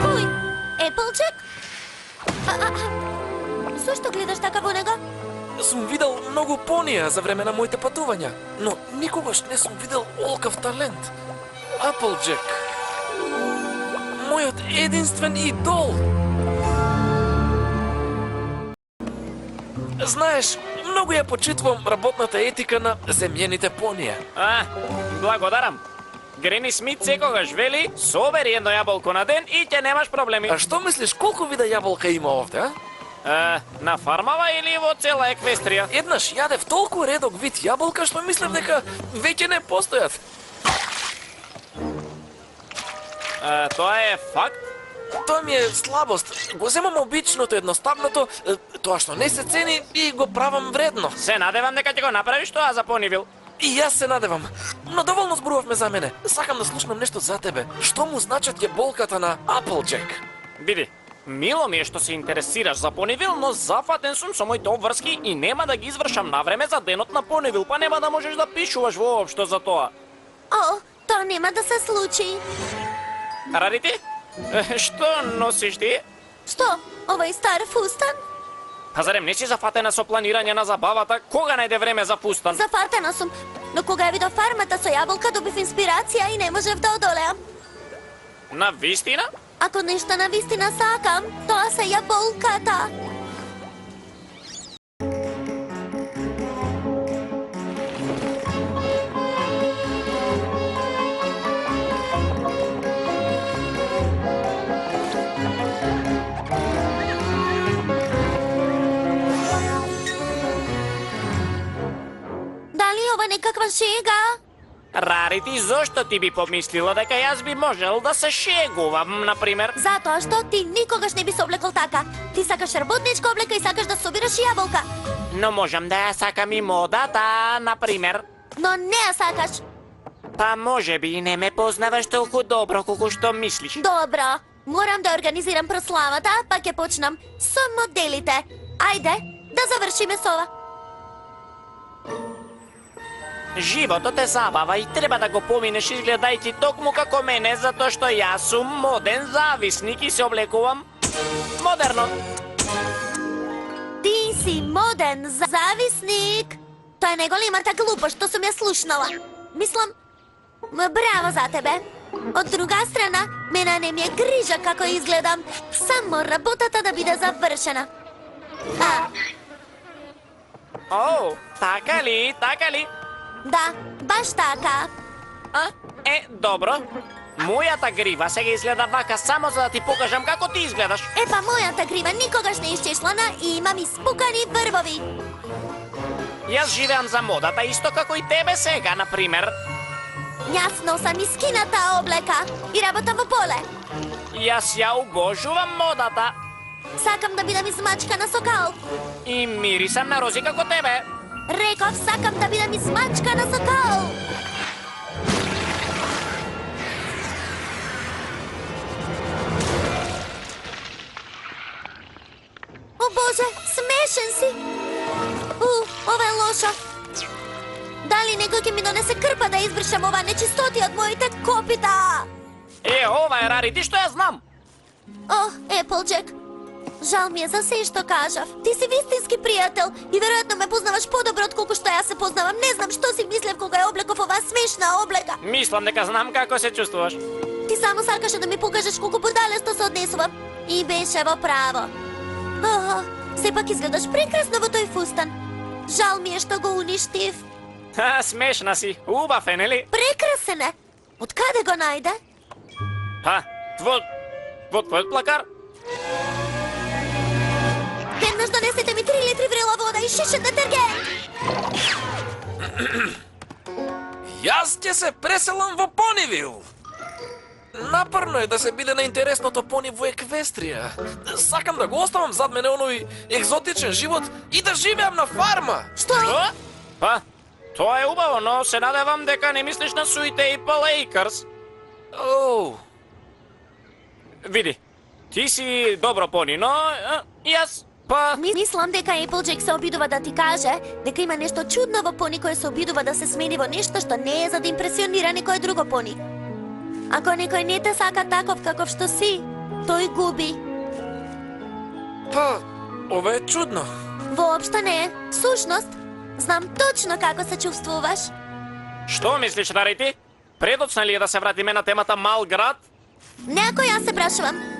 Кој? Еплчек? Зошто гледаш така во него? Сум видел многу понија за време на моите патувања, но никогаш не сум видел олкав талент. Applejack. Мојот единствен идол. Знаеш, многу ја почитувам работната етика на земјените понија. Благодарам. Грени Смит секогаш вели, собери едно јаболко на ден и ќе немаш проблеми. А што мислиш, колку вида јаболка има овде, а? На фармава или во цела Еквестрија? Еднаш јадев толку редок вид јаболка што мислев дека веќе не постојат. Тоа е факт? Тоа ми е слабост. Го земам обичното, едноставното, тоа што не се цени и го правам вредно. Се надевам дека ќе го направиш тоа за Понивил. И јас се надевам. Но доволно зборувавме за мене. Сакам да слушнам нешто за тебе. Што му значат јаболката на Applejack? Види, мило ми е што се интересираш за Понивил, но зафатен сум со моите обврски и нема да ги извршам навреме за денот на Понивил, па нема да можеш да пишуваш воопшто за тоа. Тоа нема да се случи. Рарити? Што носиш ти? Што? Овој стар фустан? А зарем не си зафатена со планирање на забавата? Кога најде време за фустан? Зафатена сум, но кога ја видов фармата со јаболка добив инспирација и не можев да одолеам. На вистина? Ако нешто на вистина сакам, тоа се јаболката. Дали ова некаква шега? Рарити, зошто ти би помислила дека јас би можел да се шегувам, например? Затоа што ти никогаш не би се облекол така. Ти сакаш работничка облека и сакаш да собираш јаболка. Но можам да ја сакам и модата, например. Но не ја сакаш. Па може би не ме познаваш толку добро колку што мислиш. Добро, морам да организирам прославата, па ќе почнам со моделите. Ајде, да завршиме со ова. Животот е забава и треба да го поминеш изгледајќи токму како мене, затоа што јас сум моден зависник и се облекувам модерно. Ти си моден зависник. Тоа е најголемата глупост што сум ја слушнала. Мислам, браво за тебе. Од друга страна, мене не ми е грижа како изгледам, само работата да биде завршена. Така ли, така ли? Да, баш така. Добро. Мојата грива сега изгледа вака само за да ти покажам како ти изгледаш. Па мојата грива никогаш не исчешлана и имам испукани врвови. Јас живеам за модата исто како и тебе сега, например. Јас носам искината облека и работам во поле. Јас ја обожувам модата. Сакам да бидам измачкана со кал. И мирисам на рози како тебе. Реков, сакам да бидам измачкана со кал. О Боже, смешен си. Ова е лошо. Дали некој ќе ми донесе крпа да извршам ова нечистоти од моите копита? Ова е Рарити, што ја знам. Еплджек. Жал ми е за се што кажав. Ти си вистински пријател и веројатно ме познаваш подобро од колку што јас се познавам. Не знам што си мислев кога ја облеков оваа смешна облека. Мислам дека знам како се чувствуваш. Ти само сакаше да ми покажеш колку будалесто се однесувам. И беше во право. Сепак изгледаш прекрасно во тој фустан. Жал ми е што го уништив. Смешна си. Убав е, нели? Прекрасен е. Од каде го најде? Во твојот плакар. Веднаш донесете ми 3 литри врела вода и шишен детергент. Јас ќе се преселам во Понивил. Напорно е да се биде на интересното пони во Еквестрија. Сакам да го оставам зад мене оној екзотичен живот и да живеам на фарма. Што? Тоа е убаво, но се надевам дека не мислиш на Суите и Лейкърс. Види, ти си добро пони, но јас Мислам дека Еплджек се обидува да ти каже дека има нешто чудно во пони кое се обидува да се смени во нешто што не е за да импресионира некое друго пони. Ако некој не те сака таков каков што си, тој губи. Па, ова е чудно. Воопшто не е. Сушност, знам точно како се чувствуваш. Што мислиш, Рарити? Предоцна ли е да се вратиме на темата мал град? Некој јас се прашувам.